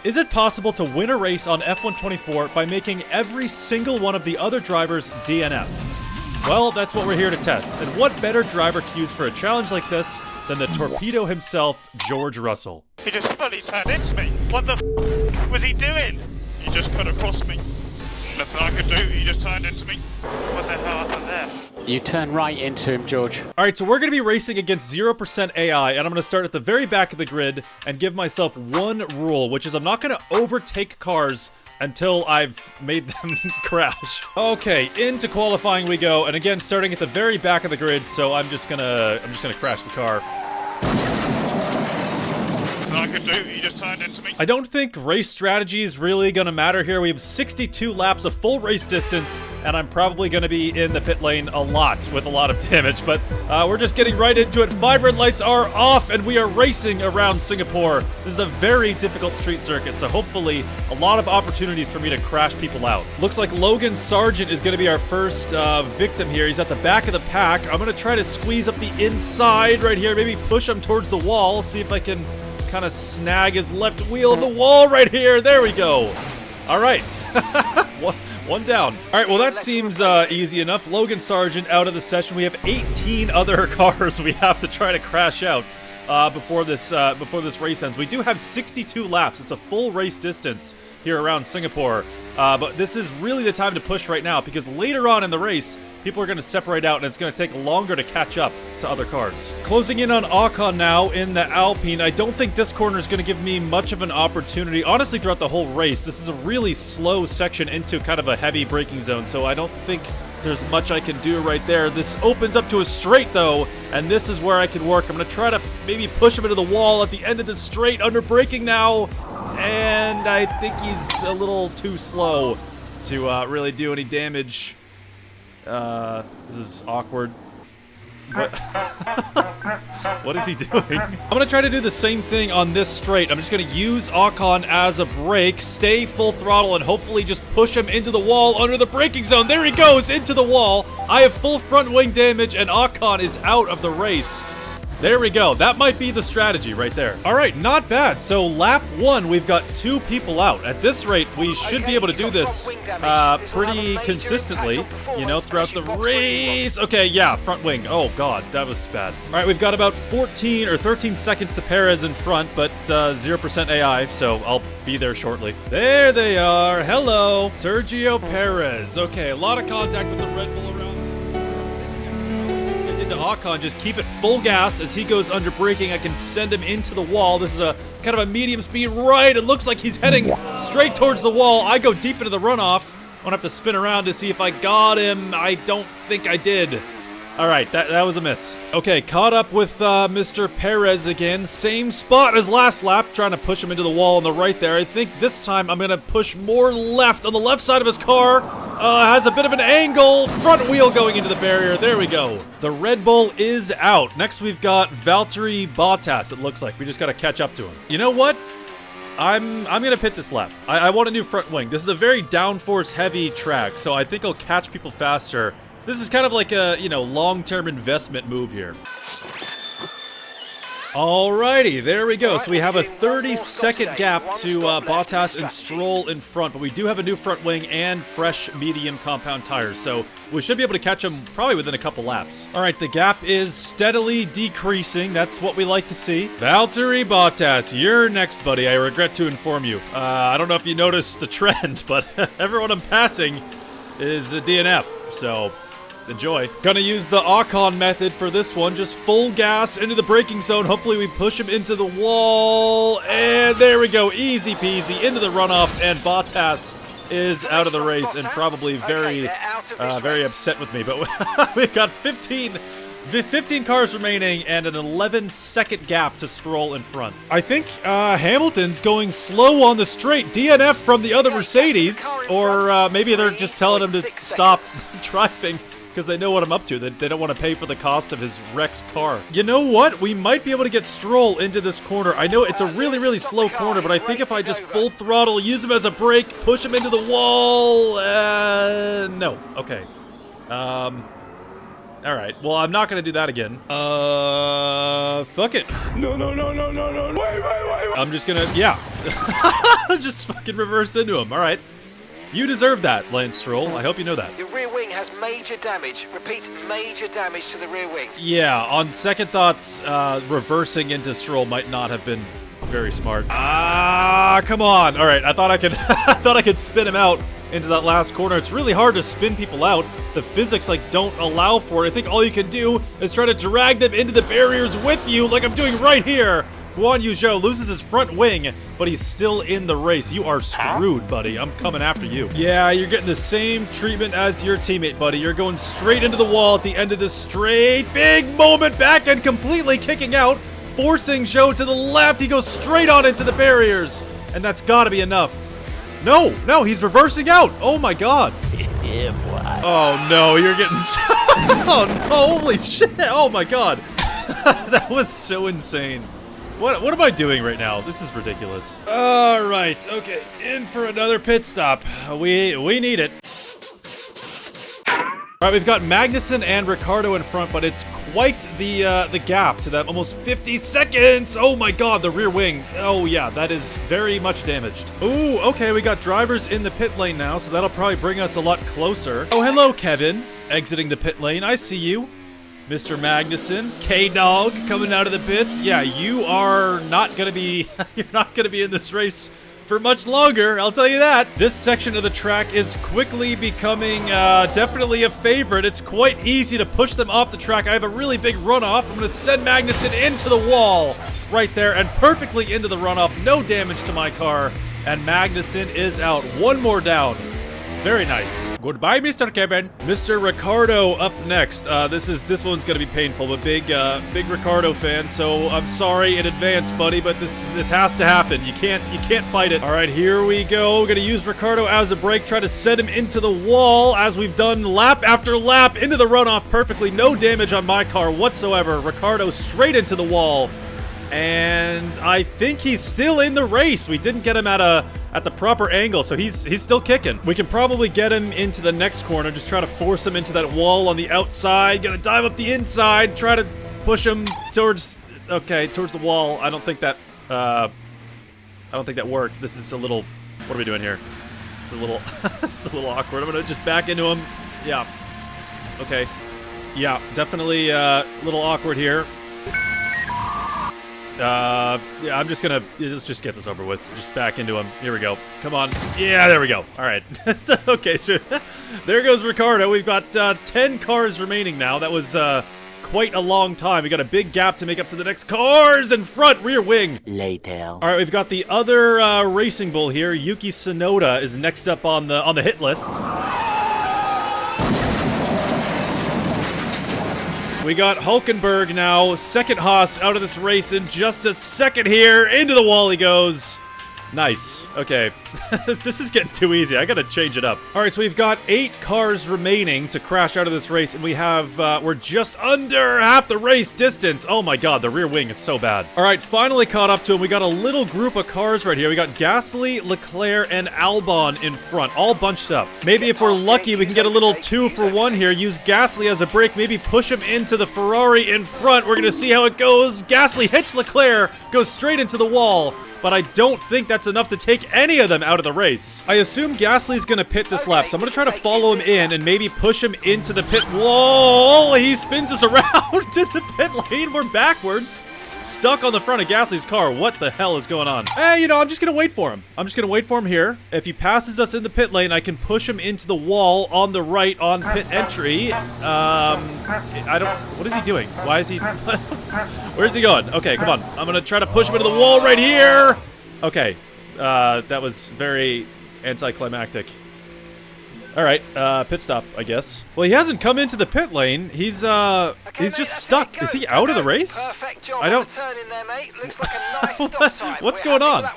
Is it possible to win a race on F124 by making every single one of the other drivers DNF? Well, that's what we're here to test. And what better driver to use for a challenge like this than the torpedo himself, George Russell. He just fully turned into me. What the f was he doing? He just cut across me. Nothing I could do, he just turned into me. What the hell happened there? You turn right into him, George. Alright, so we're going to be racing against 0% AI, and I'm going to start at the very back of the grid and give myself one rule, which is I'm not going to overtake cars until I've made them crash. Okay, into qualifying we go, and again, starting at the very back of the grid, so I'm just gonna crash the car. I could do, he just turned into me. I don't think race strategy is really gonna matter here. We have 62 laps of full race distance, and I'm probably gonna be in the pit lane a lot with a lot of damage, but we're just getting right into it. 5 red lights are off, and we are racing around Singapore. This is a very difficult street circuit, so hopefully a lot of opportunities for me to crash people out. Looks like Logan Sargent is gonna be our first victim here. He's at the back of the pack. I'm gonna try to squeeze up the inside right here, maybe push him towards the wall, see if I can kind of snag his left wheel of the wall right here. There we go. All right. one down. All right, well, that seems easy enough. Logan Sargent out of the session. We have 18 other cars we have to try to crash out before this race ends. We do have 62 laps. It's a full race distance here around Singapore. But this is really the time to push right now, because later on in the race, people are going to separate out, and it's going to take longer to catch up to other cars. Closing in on Ocon now in the Alpine. I don't think this corner is going to give me much of an opportunity. Honestly, throughout the whole race, this is a really slow section into kind of a heavy braking zone, so I don't think there's much I can do right there. This opens up to a straight, though, and this is where I can work. I'm going to try to maybe push him into the wall at the end of the straight, under braking now, and I think he's a little too slow to really do any damage. This is awkward. What is he doing? I'm gonna try to do the same thing on this straight. I'm just gonna use Ocon as a brake, stay full throttle, and hopefully just push him into the wall under the braking zone. There he goes, into the wall. I have full front wing damage, and Ocon is out of the race. There we go. That might be the strategy right there. All right, not bad. So lap 1, we've got 2 people out. At this rate, we should be able to do this pretty consistently, you know, throughout the race. Okay, yeah, front wing. Oh, God, that was bad. All right, we've got about 14 or 13 seconds to Perez in front, but 0% AI, so I'll be there shortly. There they are. Hello, Sergio Perez. Okay, a lot of contact with the Red Bull around. Into Ocon, just keep it full gas as he goes under braking. I can send him into the wall. This is a kind of a medium speed right. It looks like he's heading straight towards the wall. I go deep into the runoff. I'm gonna have to spin around to see if I got him. I don't think I did. All right, that was a miss. Okay, caught up with Mr. Perez again. Same spot as last lap, trying to push him into the wall on the right there. I think this time I'm gonna push more left on the left side of his car. Has a bit of an angle. Front wheel going into the barrier. There we go. The Red Bull is out. Next we've got Valtteri Bottas, it looks like. We just gotta catch up to him. You know what? I'm gonna pit this lap. I want a new front wing. This is a very downforce heavy track, so I think I'll catch people faster. This is kind of like a, you know, long-term investment move here. Alrighty, there we go. So we have a 30-second gap to Bottas and Stroll in front, but we do have a new front wing and fresh medium compound tires, so we should be able to catch them probably within a couple laps. Alright, the gap is steadily decreasing. That's what we like to see. Valtteri Bottas, you're next, buddy. I regret to inform you. I don't know if you noticed the trend, but everyone I'm passing is a DNF, so enjoy. Gonna use the Ocon method for this one. Just full gas into the braking zone. Hopefully we push him into the wall. And there we go. Easy peasy into the runoff. And Bottas is out of the race and probably very upset with me. But we've got 15 cars remaining and an 11-second gap to Stroll in front. I think Hamilton's going slow on the straight. DNF from the other Mercedes. Or maybe they're just telling him to stop driving, because they know what I'm up to. They don't want to pay for the cost of his wrecked car. You know what? We might be able to get Stroll into this corner. I know it's a really, really slow corner, but I think if I just full throttle, use him as a brake, push him into the wall... no. Okay. All right. Well, I'm not gonna do that again. Fuck it. No. Wait. I'm just gonna, yeah. Just fucking reverse into him. All right. You deserve that, Lance Stroll. I hope you know that. Your rear wing has major damage. Repeat, major damage to the rear wing. Yeah, on second thoughts, reversing into Stroll might not have been very smart. Come on. All right, I thought I could I thought I could spin him out into that last corner. It's really hard to spin people out. The physics like don't allow for it. I think all you can do is try to drag them into the barriers with you like I'm doing right here. Guan Yu Zhou loses his front wing, but he's still in the race. You are screwed, buddy. I'm coming after you. Yeah, you're getting the same treatment as your teammate, buddy. You're going straight into the wall at the end of this straight big moment, back and completely kicking out, forcing Zhou to the left. He goes straight on into the barriers, and that's got to be enough. No, he's reversing out. Oh my god. Yeah, boy. Oh no, you're getting... Oh no, holy shit. Oh my god. That was so insane. What am I doing right now? This is ridiculous. All right, okay, in for another pit stop. We need it. All right, we've got Magnussen and Ricciardo in front, but it's quite the gap to that almost 50 seconds. Oh my god, the rear wing. Oh yeah, that is very much damaged. Ooh, okay, we got drivers in the pit lane now, so that'll probably bring us a lot closer. Oh, hello, Kevin, exiting the pit lane. I see you. Mr. Magnussen, K-Dog coming out of the pits. Yeah, you are not gonna be, you're not gonna be in this race for much longer, I'll tell you that. This section of the track is quickly becoming definitely a favorite. It's quite easy to push them off the track. I have a really big runoff. I'm gonna send Magnussen into the wall right there and perfectly into the runoff. No damage to my car, and Magnussen is out. One more down. Very nice. Goodbye, Mr. Kevin. Mr. Ricciardo up next. This one's gonna be painful, but big Ricciardo fan. So I'm sorry in advance, buddy, but this has to happen. You can't fight it. All right, here we go. Gonna use Ricciardo as a brake. Try to send him into the wall as we've done lap after lap into the runoff perfectly. No damage on my car whatsoever. Ricciardo straight into the wall. And I think he's still in the race. We didn't get him at the proper angle, so he's still kicking. We can probably get him into the next corner. Just try to force him into that wall on the outside. Gonna dive up the inside. Try to push him towards the wall. I don't think that worked. This is a little. What are we doing here? It's a little. It's a little awkward. I'm gonna just back into him. Yeah. Okay. Yeah, definitely a little awkward here. Yeah, I'm just gonna just get this over with. Just back into him. Here we go. Come on. Yeah, there we go. All right. Okay, so there goes Ricciardo. We've got 10 cars remaining now. That was quite a long time. We got a big gap to make up to the next cars in front, rear wing. Later. All right, we've got the other racing bull here. Yuki Tsunoda is next up on the hit list. We got Hulkenberg now, second Haas out of this race in just a second here. Into the wall he goes. Nice. Okay. This is getting too easy. I gotta change it up. All right, so we've got 8 cars remaining to crash out of this race, and we have, we're just under half the race distance. Oh my god, the rear wing is so bad. All right, finally caught up to him. We got a little group of cars right here. We got Gasly, Leclerc, and Albon in front, all bunched up. Maybe if we're lucky, we can get a little 2-for-1 here. Use Gasly as a brake, maybe push him into the Ferrari in front. We're gonna see how it goes. Gasly hits Leclerc, goes straight into the wall. But I don't think that's enough to take any of them out of the race. I assume Gasly's gonna pit this lap, so I'm gonna try to follow him in and maybe push him into the pit wall. He spins us around in the pit lane. We're backwards, stuck on the front of Gasly's car. What the hell is going on? You know, I'm just gonna wait for him. I'm just gonna wait for him here. If he passes us in the pit lane, I can push him into the wall on the right on pit entry. I don't... What is he doing? Why is he... Where's he going? Okay, come on. I'm gonna try to push him into the wall right here. Okay. That was very anticlimactic. All right, pit stop, I guess. Well, he hasn't come into the pit lane. He's just stuck. Is he out of the race? Perfect job I don't... on the turn in there, mate. Looks like a nice stop time. What's going on?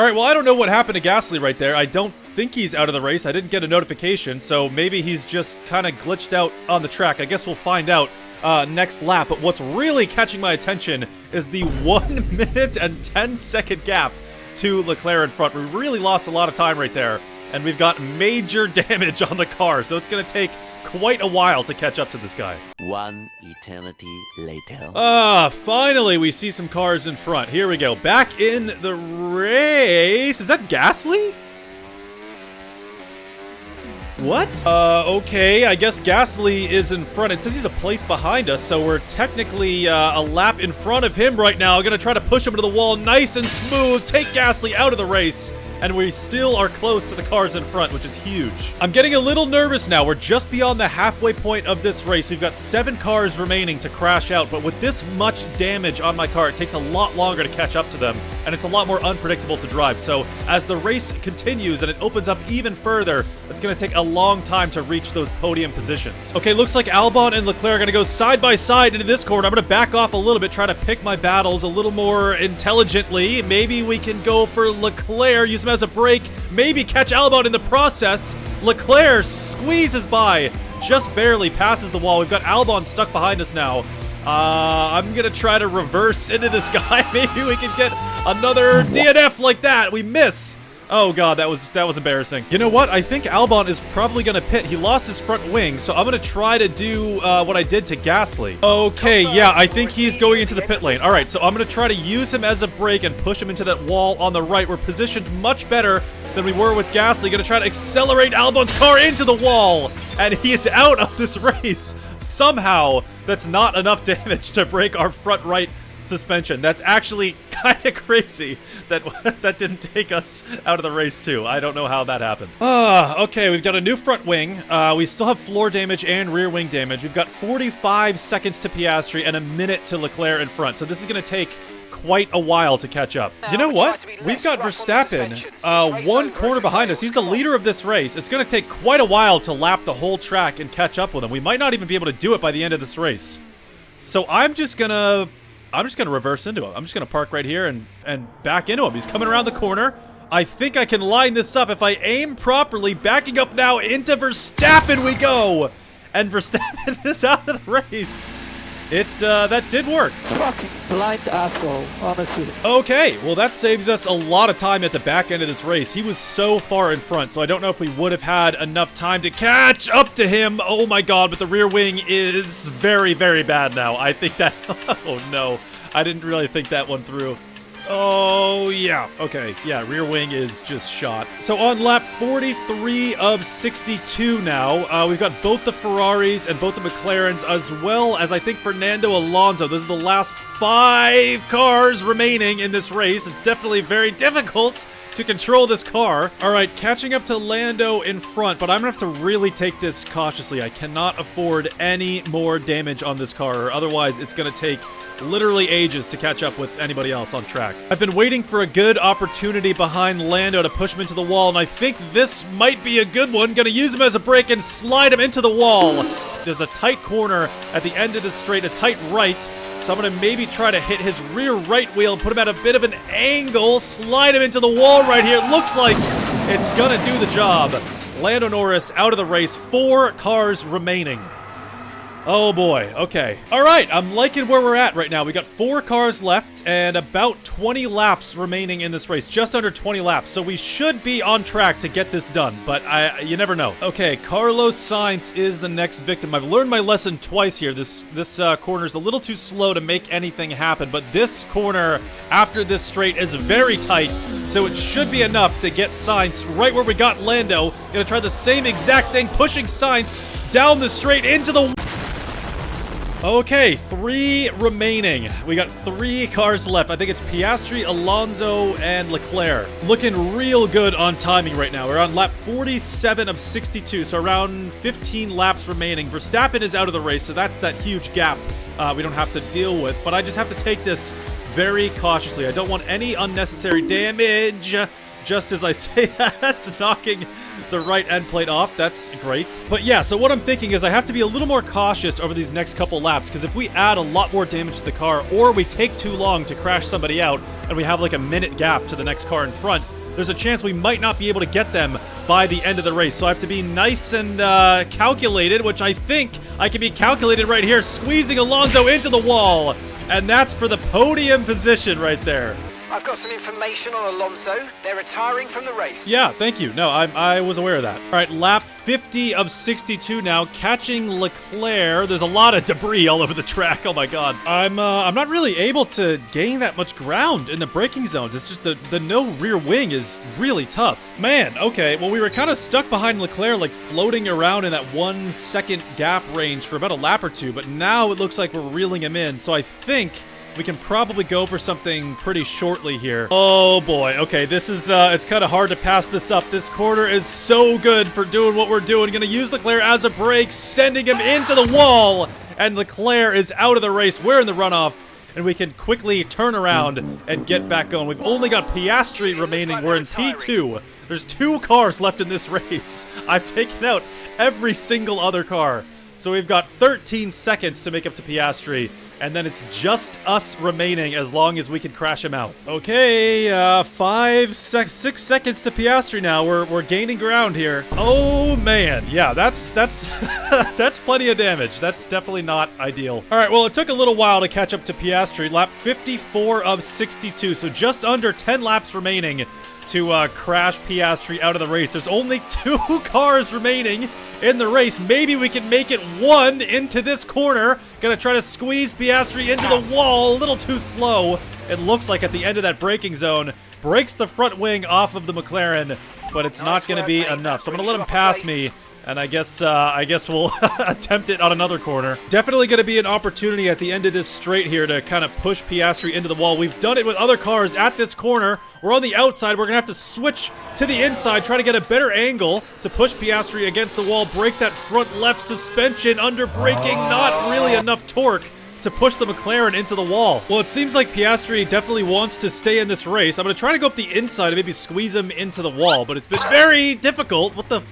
All right, well, I don't know what happened to Gasly right there. I don't think he's out of the race. I didn't get a notification, so maybe he's just kind of glitched out on the track. I guess we'll find out next lap. But what's really catching my attention is the 1 minute and 10-second gap to Leclerc in front. We really lost a lot of time right there, and we've got major damage on the car, so it's going to take quite a while to catch up to this guy. One eternity later. Finally we see some cars in front. Here we go. Back in the race. Is that Gasly? What? Okay, I guess Gasly is in front. It says he's a place behind us, so we're technically a lap in front of him right now. I'm gonna try to push him into the wall nice and smooth, take Gasly out of the race, and we still are close to the cars in front, which is huge. I'm getting a little nervous now. We're just beyond the halfway point of this race. We've got 7 cars remaining to crash out, but with this much damage on my car, it takes a lot longer to catch up to them, and it's a lot more unpredictable to drive. So as the race continues and it opens up even further, it's gonna take a long time to reach those podium positions. Okay, looks like Albon and Leclerc are gonna go side by side into this corner. I'm gonna back off a little bit, try to pick my battles a little more intelligently. Maybe we can go for Leclerc, use him as a break, maybe catch Albon in the process. Leclerc squeezes by, just barely passes the wall. We've got Albon stuck behind us now. I'm gonna try to reverse into this guy. Maybe we can get another DNF like that. We miss. Oh god, that was embarrassing. You know what? I think Albon is probably gonna pit. He lost his front wing, so I'm gonna try to do what I did to Gasly. Okay, yeah, I think he's going into the pit lane. All right, so I'm gonna try to use him as a brake and push him into that wall on the right. We're positioned much better than we were with Gasly. Gonna try to accelerate Albon's car into the wall, and he is out of this race. Somehow, that's not enough damage to break our front right suspension. That's actually kind of crazy that that didn't take us out of the race too. I don't know how that happened. Okay, we've got a new front wing. We still have floor damage and rear wing damage. We've got 45 seconds to Piastri and a minute to Leclerc in front. So this is going to take quite a while to catch up. You know what? We've got Verstappen one corner behind us. He's the leader of this race. It's going to take quite a while to lap the whole track and catch up with him. We might not even be able to do it by the end of this race. So I'm just gonna reverse into him. I'm just gonna park right here and back into him. He's coming around the corner. I think I can line this up if I aim properly. Backing up now into Verstappen we go! And Verstappen is out of the race. That did work. Fucking blind asshole, honestly. Okay, well that saves us a lot of time at the back end of this race. He was so far in front, so I don't know if we would have had enough time to catch up to him. Oh my god, but the rear wing is very, very bad now. I think that... oh no, I didn't really think that one through. Oh, yeah. Okay, yeah, rear wing is just shot. So on lap 43 of 62 now, we've got both the Ferraris and both the McLarens, as well as, I think, Fernando Alonso. Those are the last 5 cars remaining in this race. It's definitely very difficult to control this car. All right, catching up to Lando in front, but I'm gonna have to really take this cautiously. I cannot afford any more damage on this car, or otherwise it's gonna take literally ages to catch up with anybody else on track. I've been waiting for a good opportunity behind Lando to push him into the wall, and I think this might be a good one. Gonna use him as a brake and slide him into the wall. There's a tight corner at the end of the straight, a tight right, so I'm gonna maybe try to hit his rear right wheel, put him at a bit of an angle, slide him into the wall right here. It looks like it's gonna do the job. Lando Norris out of the race, 4 cars remaining. Oh boy, okay. All right, I'm liking where we're at right now. We got 4 cars left and about 20 laps remaining in this race, just under 20 laps. So we should be on track to get this done, but you never know. Okay, Carlos Sainz is the next victim. I've learned my lesson twice here. This corner is a little too slow to make anything happen, but this corner after this straight is very tight, so it should be enough to get Sainz right where we got Lando. Gonna try the same exact thing, pushing Sainz down the straight into the... Okay, 3 remaining. We got 3 cars left. I think it's Piastri, Alonso, and Leclerc. Looking real good on timing right now. We're on lap 47 of 62, so around 15 laps remaining. Verstappen is out of the race, so that's that huge gap we don't have to deal with. But I just have to take this very cautiously. I don't want any unnecessary damage. just as I say that, knocking the right end plate off. That's great. But yeah, so what I'm thinking is I have to be a little more cautious over these next couple laps, because if we add a lot more damage to the car, or we take too long to crash somebody out, and we have like a minute gap to the next car in front, there's a chance we might not be able to get them by the end of the race. So I have to be nice and calculated, which I think I can be calculated right here, squeezing Alonso into the wall. And that's for the podium position right there. I've got some information on Alonso. They're retiring from the race. Yeah, thank you. No, I was aware of that. All right, lap 50 of 62 now, catching Leclerc. There's a lot of debris all over the track. Oh my God. I'm not really able to gain that much ground in the braking zones. It's just the no rear wing is really tough. Man, okay. Well, we were kind of stuck behind Leclerc, like floating around in that 1 second gap range for about a lap or two, but now it looks like we're reeling him in. So I think we can probably go for something pretty shortly here. Oh boy, okay, this is, it's kind of hard to pass this up. This corner is so good for doing what we're doing. Gonna use Leclerc as a brake, sending him into the wall, and Leclerc is out of the race. We're in the runoff, and we can quickly turn around and get back going. We've only got Piastri remaining. We're in P2. There's 2 cars left in this race. I've taken out every single other car. So we've got 13 seconds to make up to Piastri, and then it's just us remaining as long as we can crash him out. Okay, 6 seconds to Piastri now. We're gaining ground here. Oh man, yeah, that's that's plenty of damage. That's definitely not ideal. All right, well, it took a little while to catch up to Piastri. Lap 54 of 62, so just under 10 laps remaining to crash Piastri out of the race. There's only 2 cars remaining in the race. Maybe we can make it 1 into this corner. Gonna try to squeeze Piastri into the wall. A little too slow. It looks like at the end of that braking zone. Breaks the front wing off of the McLaren, but it's not gonna be enough. So I'm gonna let him pass me, and I guess we'll attempt it on another corner. Definitely going to be an opportunity at the end of this straight here to kind of push Piastri into the wall. We've done it with other cars at this corner. We're on the outside. We're going to have to switch to the inside, try to get a better angle to push Piastri against the wall, break that front left suspension under braking. Not really enough torque to push the McLaren into the wall. Well, it seems like Piastri definitely wants to stay in this race. I'm going to try to go up the inside and maybe squeeze him into the wall, but it's been very difficult. What the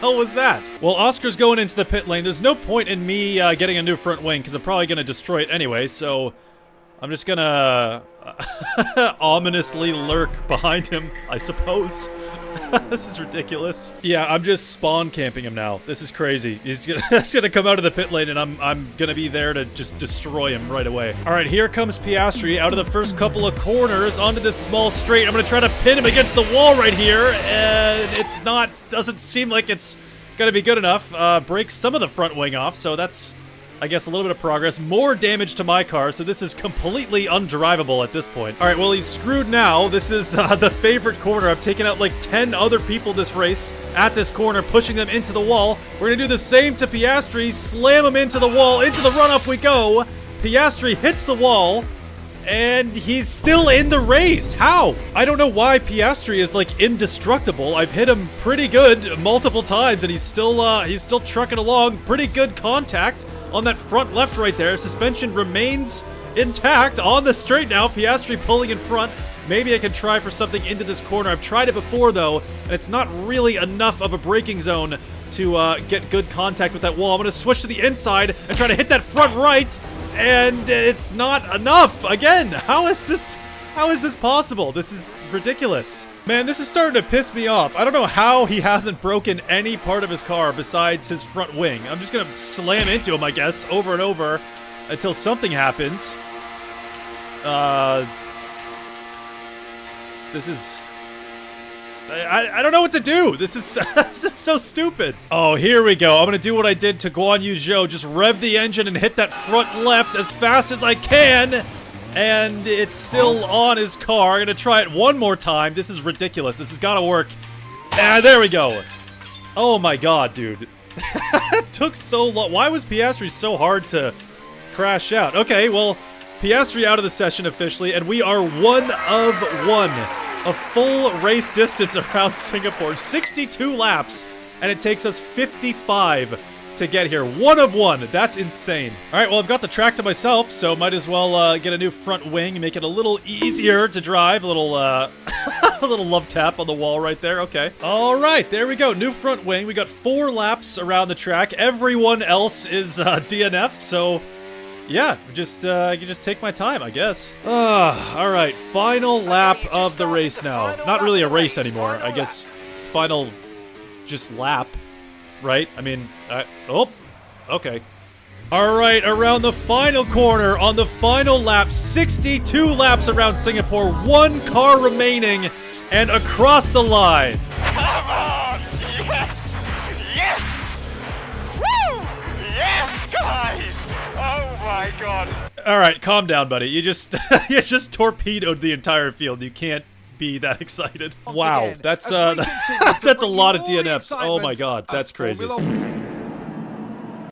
hell was that? Well, Oscar's going into the pit lane. There's no point in me getting a new front wing because I'm probably going to destroy it anyway, so I'm just going to ominously lurk behind him, I suppose. This is ridiculous. Yeah, I'm just spawn camping him now. This is crazy. He's gonna come out of the pit lane, and I'm gonna be there to just destroy him right away. All right, here comes Piastri out of the first couple of corners onto this small straight. I'm gonna try to pin him against the wall right here, and it's not. Doesn't seem like it's gonna be good enough. Breaks some of the front wing off, so that's, I guess, a little bit of progress. More damage to my car, so this is completely undrivable at this point. All right, well, he's screwed now. This is the favorite corner. I've taken out like 10 other people this race at this corner, pushing them into the wall. We're gonna do the same to Piastri, slam him into the wall. Into the run-up we go. Piastri hits the wall, and he's still in the race. How? I don't know why Piastri is like indestructible. I've hit him pretty good multiple times, and he's still trucking along. Pretty good contact on that front left right there. Suspension remains intact on the straight now. Piastri pulling in front. Maybe I can try for something into this corner. I've tried it before though, and it's not really enough of a braking zone to get good contact with that wall. I'm gonna switch to the inside and try to hit that front right, and it's not enough. Again, how is this possible? This is ridiculous. Man, this is starting to piss me off. I don't know how he hasn't broken any part of his car besides his front wing. I'm just gonna slam into him, I guess, over and over until something happens. This is... I don't know what to do. This is this is so stupid. Oh, here we go. I'm gonna do what I did to Guan Yu Zhou. Just rev the engine and hit that front left as fast as I can. And it's still on his car. I'm gonna try it one more time. This is ridiculous. This has gotta work. And there we go. Oh my god, dude. It took so long. Why was Piastri so hard to crash out? Okay, well, Piastri out of the session officially, and we are 1 of 1. A full race distance around Singapore. 62 laps, and it takes us 55 to get here. 1 of 1. That's insane. All right, well, I've got the track to myself, so might as well get a new front wing, make it a little easier to drive, a little A little love tap on the wall right there. Okay. All right, there we go. New front wing. We got 4 laps around the track. Everyone else is DNF, so yeah, just I can just take my time, I guess. All right, final lap of the race now. Not really a race anymore. I guess final just lap, right? I mean, oh, okay. All right, around the final corner on the final lap, 62 laps around Singapore, 1 car remaining, and across the line. Come on! Yes! Yes! Woo! Yes, guys! Oh my god. All right, calm down, buddy. You just you just torpedoed the entire field. You can't be that excited. Wow, that's that's a lot of DNFs. Oh my god, that's crazy.